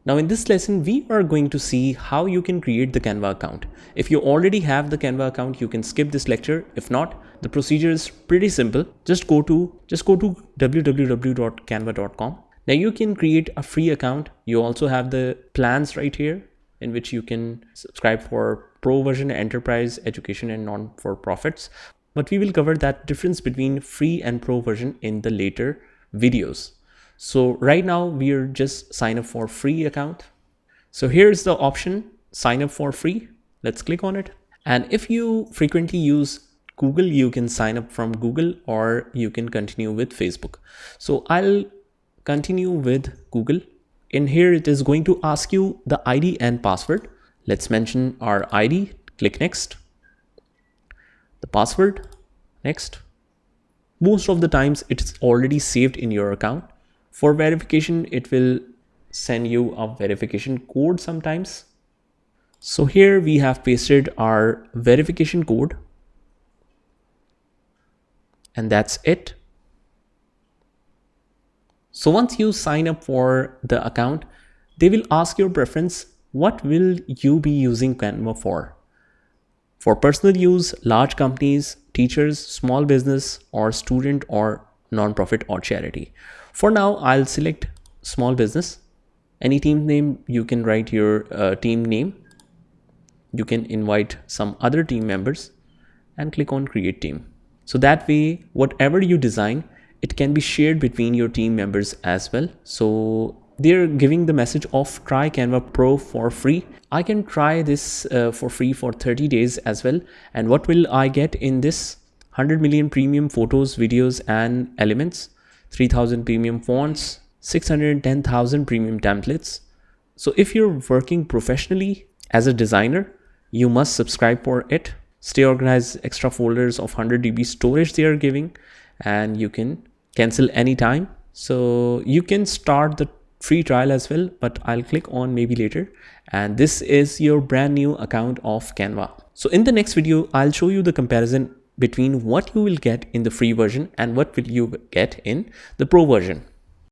Now in this lesson, we are going to see how you can create the Canva account. If you already have the Canva account, you can skip this lecture. If not, the procedure is pretty simple. Just go to www.canva.com. Now you can create a free account. You also have the plans right here in which you can subscribe for pro version, enterprise, education, and non-for-profits. But we will cover that difference between free and pro version in the later videos. So right now we are just sign up for free account. So here's the option, sign up for free. Let's click on it. And if you frequently use Google, you can sign up from Google, or you can continue with Facebook. So I'll continue with Google. In here, it is going to ask you the ID and password. Let's mention our ID, click next. The password, next. Most of the times it's already saved in your account. For verification, it will send you a verification code sometimes. So here we have pasted our verification code. And that's it. So once you sign up for the account, they will ask your preference. What will you be using Canva for? For personal use, large companies, teachers, small business, or student, or non-profit or charity. For now, I'll select small business. Any team name, you can write your team name. You can invite some other team members and click on create team. So that way, whatever you design, it can be shared between your team members as well. So they're giving the message of try Canva Pro for free. I can try this for free for 30 days as well. And what will I get in this? 100 million premium photos, videos, and elements, 3,000 premium fonts, 610,000 premium templates. So if you're working professionally as a designer, you must subscribe for it. Stay organized, extra folders of 100 GB storage they are giving, and you can cancel anytime. So you can start the free trial as well, but I'll click on maybe later. And this is your brand new account of Canva. So in the next video, I'll show you the comparison between what you will get in the free version and what will you get in the pro version.